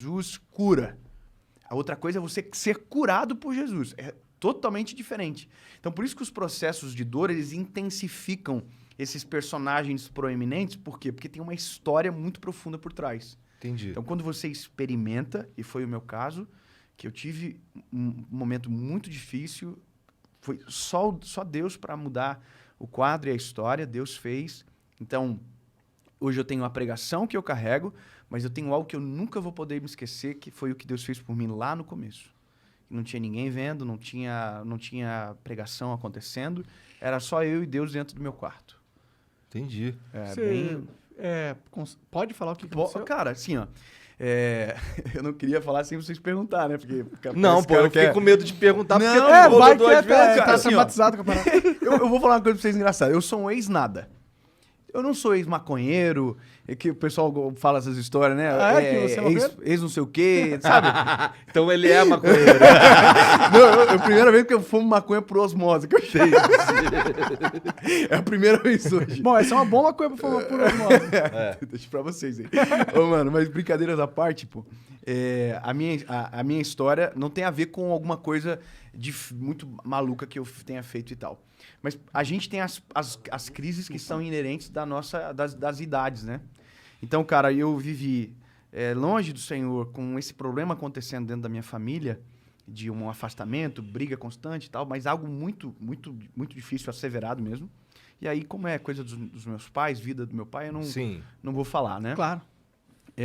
Jesus cura. A outra coisa é você ser curado por Jesus. É totalmente diferente. Então, por isso que os processos de dor, eles intensificam esses personagens proeminentes. Por quê? Porque tem uma história muito profunda por trás. Entendi. Então, quando você experimenta, e foi o meu caso, que eu tive um momento muito difícil, foi só Deus para mudar o quadro e a história, Deus fez. Então, hoje eu tenho uma pregação que eu carrego, mas eu tenho algo que eu nunca vou poder me esquecer, que foi o que Deus fez por mim lá no começo. Não tinha ninguém vendo, não tinha pregação acontecendo, era só eu e Deus dentro do meu quarto. Entendi. Pode falar o que aconteceu? Cara, assim, ó. Eu não queria falar sem vocês perguntar, né? Porque Não, pô, eu fiquei com medo de perguntar, porque Não, tu vai duas que vezes, tá cara. assim, ó. traumatizado com a parada. Eu vou falar uma coisa pra vocês engraçada. Eu sou um ex-nada. Eu não sou ex-maconheiro, que o pessoal fala essas histórias, né? Que você é maconheiro? ex não sei o quê, sabe? Então ele é maconheiro. Não, a primeira vez que eu fumo maconha por osmose, que eu sei. É a primeira vez hoje. Bom, essa é uma boa coisa pra falar por osmose. Deixa pra vocês aí. Ô, mano, mas brincadeiras à parte, pô. A minha história não tem a ver com alguma coisa muito maluca que eu tenha feito e tal. Mas a gente tem as crises que são inerentes das idades, né? Então, cara, eu vivi longe do Senhor, com esse problema acontecendo dentro da minha família, de um afastamento, briga constante e tal, mas algo muito, muito, muito difícil, asseverado mesmo. E aí, como é coisa dos meus pais, vida do meu pai, eu não vou falar, né? Claro.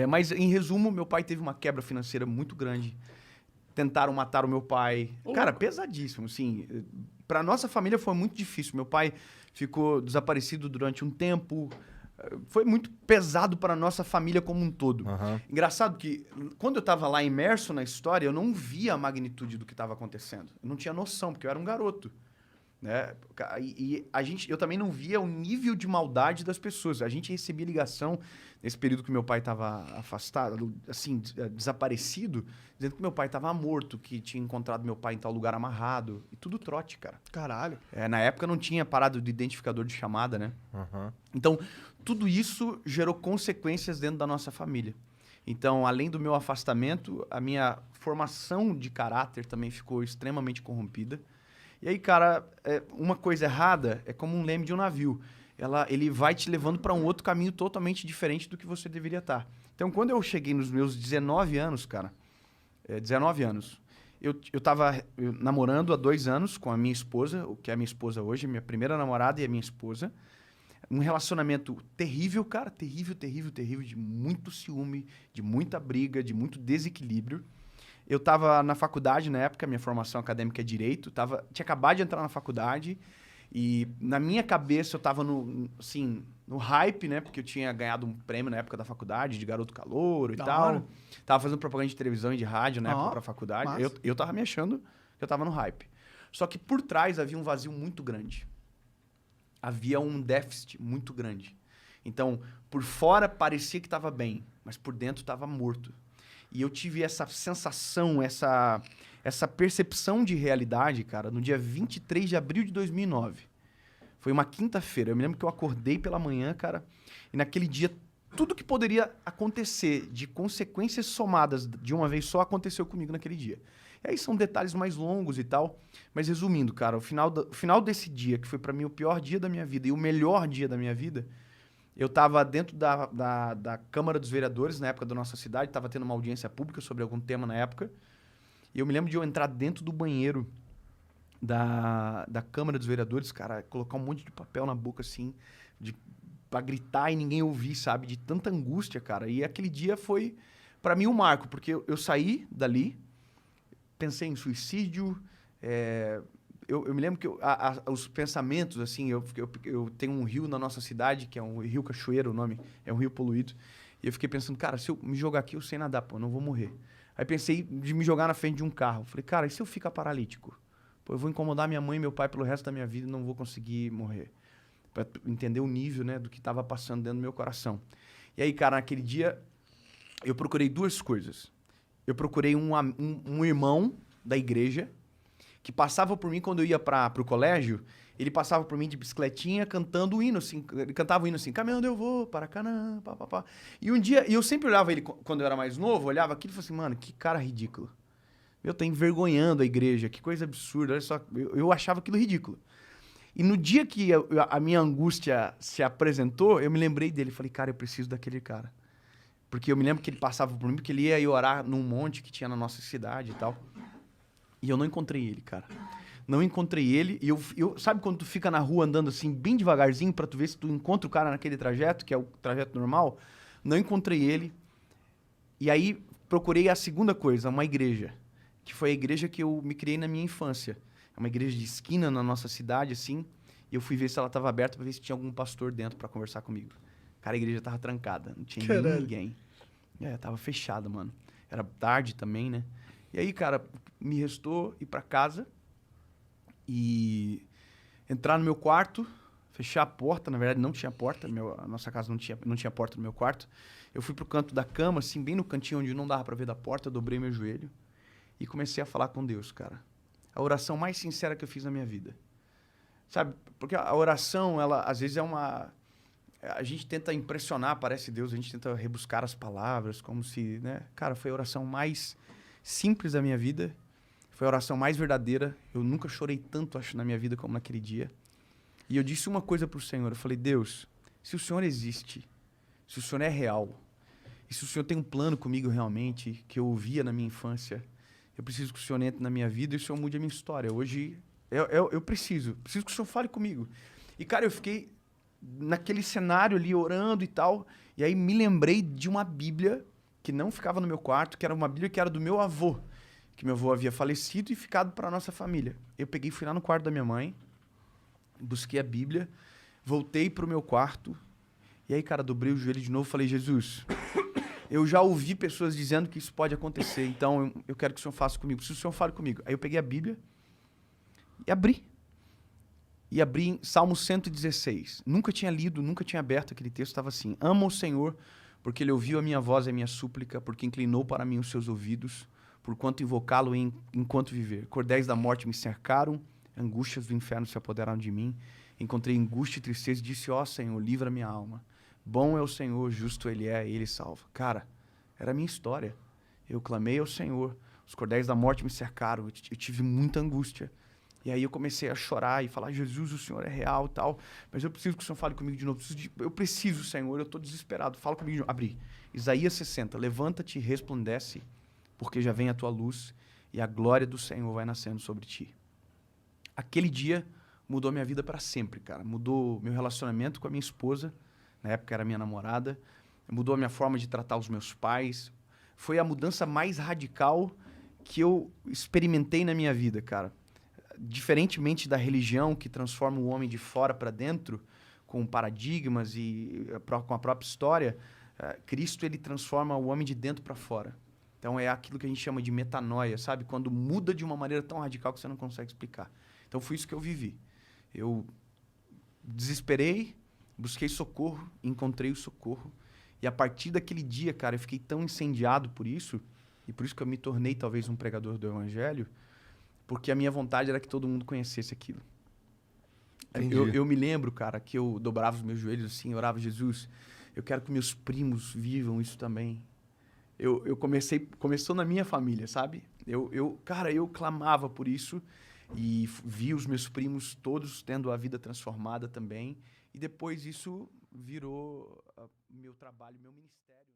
Mas, em resumo, meu pai teve uma quebra financeira muito grande. Tentaram matar o meu pai. Cara, pesadíssimo, assim. Pra nossa família foi muito difícil. Meu pai ficou desaparecido durante um tempo. Foi muito pesado para nossa família como um todo. Uhum. Engraçado que, quando eu estava lá imerso na história, eu não via a magnitude do que estava acontecendo. Eu não tinha noção, porque eu era um garoto. Né? E eu também não via o nível de maldade das pessoas. A gente recebia ligação nesse período que meu pai estava afastado, assim, desaparecido, dizendo que meu pai estava morto, que tinha encontrado meu pai em tal lugar amarrado. E tudo trote, cara. Caralho. Na época não tinha parado de identificador de chamada, né? Uhum. Então, tudo isso gerou consequências dentro da nossa família. Então, além do meu afastamento, a minha formação de caráter também ficou extremamente corrompida. E aí, cara, uma coisa errada é como um leme de um navio. Ele vai te levando para um outro caminho totalmente diferente do que você deveria estar. Então, quando eu cheguei nos meus 19 anos, cara, 19 anos, eu tava namorando há 2 anos com a minha esposa, o que é a minha esposa hoje, minha primeira namorada e a minha esposa. Um relacionamento terrível, cara, terrível, terrível, terrível, de muito ciúme, de muita briga, de muito desequilíbrio. Eu estava na faculdade na época, minha formação acadêmica é Direito, tinha acabado de entrar na faculdade e na minha cabeça eu estava no hype, né? Porque eu tinha ganhado um prêmio na época da faculdade, de garoto calouro e tal. Tava fazendo propaganda de televisão e de rádio na época pra faculdade. Eu tava me achando que eu tava no hype. Só que por trás havia um vazio muito grande. Havia um déficit muito grande. Então, por fora parecia que estava bem, mas por dentro estava morto. E eu tive essa sensação, essa percepção de realidade, cara, no dia 23 de abril de 2009. Foi uma quinta-feira. Eu me lembro que eu acordei pela manhã, cara, e naquele dia, tudo que poderia acontecer de consequências somadas de uma vez só aconteceu comigo naquele dia. E aí são detalhes mais longos e tal. Mas resumindo, cara, o final desse dia, que foi pra mim o pior dia da minha vida e o melhor dia da minha vida, eu estava dentro da Câmara dos Vereadores, na época da nossa cidade, estava tendo uma audiência pública sobre algum tema na época, e eu me lembro de eu entrar dentro do banheiro da Câmara dos Vereadores, cara, colocar um monte de papel na boca, assim, pra gritar e ninguém ouvir, sabe? De tanta angústia, cara. E aquele dia foi, pra mim, um marco, porque eu saí dali, pensei em suicídio, eu me lembro que os pensamentos, assim, eu tenho um rio na nossa cidade, que é um rio Cachoeira, o nome, é um rio poluído, e eu fiquei pensando, cara, se eu me jogar aqui, eu sei nadar, pô, eu não vou morrer. Aí pensei de me jogar na frente de um carro. Falei, cara, e se eu ficar paralítico? Pô, eu vou incomodar minha mãe e meu pai pelo resto da minha vida e não vou conseguir morrer. Pra entender o nível, né, do que estava passando dentro do meu coração. E aí, cara, naquele dia, eu procurei 2 coisas. Eu procurei um irmão da igreja, que passava por mim quando eu ia pro colégio, ele passava por mim de bicicletinha cantando o hino, assim. Ele cantava o hino assim, caminhando eu vou, Paracanã, pá. E um dia, e eu sempre olhava ele, quando eu era mais novo, olhava aquilo e falava assim, mano, que cara ridículo. Eu tô envergonhando a igreja, que coisa absurda, olha só. Eu achava aquilo ridículo. E no dia que a minha angústia se apresentou, eu me lembrei dele. Falei, cara, eu preciso daquele cara. Porque eu me lembro que ele passava por mim, porque ele ia ir orar num monte que tinha na nossa cidade e tal. E eu não encontrei ele, cara. Não encontrei ele. E eu sabe quando tu fica na rua andando assim, bem devagarzinho, pra tu ver se tu encontra o cara naquele trajeto, que é o trajeto normal? Não encontrei ele. E aí procurei a segunda coisa, uma igreja. Que foi a igreja que eu me criei na minha infância. É uma igreja de esquina na nossa cidade, assim. E eu fui ver se ela estava aberta para ver se tinha algum pastor dentro para conversar comigo. Cara, a igreja tava trancada, não tinha ninguém. Tava fechada, mano. Era tarde também, né? E aí, cara, me restou ir para casa e entrar no meu quarto, fechar a porta. Na verdade, não tinha porta. A nossa casa não tinha porta no meu quarto. Eu fui pro canto da cama, assim, bem no cantinho onde não dava para ver da porta. Eu dobrei meu joelho e comecei a falar com Deus, cara. A oração mais sincera que eu fiz na minha vida. Sabe? Porque a oração, ela às vezes é uma... A gente tenta impressionar, parece Deus, a gente tenta rebuscar as palavras, como se, né? Cara, foi a oração mais simples da minha vida. Foi a oração mais verdadeira. Eu nunca chorei tanto, acho, na minha vida como naquele dia. E eu disse uma coisa pro Senhor. Eu falei, Deus, se o Senhor existe, se o Senhor é real, e se o Senhor tem um plano comigo realmente, que eu ouvia na minha infância, eu preciso que o Senhor entre na minha vida e o Senhor mude a minha história. Hoje, eu preciso que o Senhor fale comigo. E, cara, eu fiquei naquele cenário ali, orando e tal, e aí me lembrei de uma Bíblia que não ficava no meu quarto, que era uma Bíblia que era do meu avô, que meu avô havia falecido e ficado para a nossa família. Eu peguei, fui lá no quarto da minha mãe, busquei a Bíblia, voltei pro meu quarto, e aí, cara, dobrei o joelho de novo e falei, Jesus... Eu já ouvi pessoas dizendo que isso pode acontecer, então eu quero que o Senhor faça comigo. Se o Senhor fale comigo. Aí eu peguei a Bíblia e abri. E abri em Salmo 116. Nunca tinha lido, nunca tinha aberto aquele texto. Estava assim, ama o Senhor, porque Ele ouviu a minha voz e a minha súplica, porque inclinou para mim os seus ouvidos, porquanto invocá-lo enquanto viver. Cordéis da morte me cercaram, angústias do inferno se apoderaram de mim. Encontrei angústia e tristeza e disse, ó Senhor, livra minha alma. Bom é o Senhor, justo Ele é, Ele salva. Cara, era a minha história. Eu clamei ao Senhor, os cordéis da morte me cercaram, eu tive muita angústia. E aí eu comecei a chorar e falar, Jesus, o Senhor é real e tal, mas eu preciso que o Senhor fale comigo de novo. Eu preciso, Senhor, eu estou desesperado. Fala comigo de novo. Abri. Isaías 60, levanta-te e resplandece, porque já vem a tua luz e a glória do Senhor vai nascendo sobre ti. Aquele dia mudou minha vida para sempre, cara. Mudou meu relacionamento com a minha esposa, na época era minha namorada, mudou a minha forma de tratar os meus pais. Foi a mudança mais radical que eu experimentei na minha vida, cara. Diferentemente da religião que transforma o homem de fora para dentro, com paradigmas e com a própria história, Cristo ele transforma o homem de dentro para fora. Então é aquilo que a gente chama de metanoia, sabe? Quando muda de uma maneira tão radical que você não consegue explicar. Então foi isso que eu vivi. Eu desesperei, busquei socorro, encontrei o socorro. E a partir daquele dia, cara, eu fiquei tão incendiado por isso, e por isso que eu me tornei talvez um pregador do evangelho, porque a minha vontade era que todo mundo conhecesse aquilo. Eu me lembro, cara, que eu dobrava os meus joelhos assim, orava, Jesus, eu quero que meus primos vivam isso também. Começou na minha família, sabe? Cara, eu clamava por isso e vi os meus primos todos tendo a vida transformada também. E depois isso virou meu trabalho, meu ministério.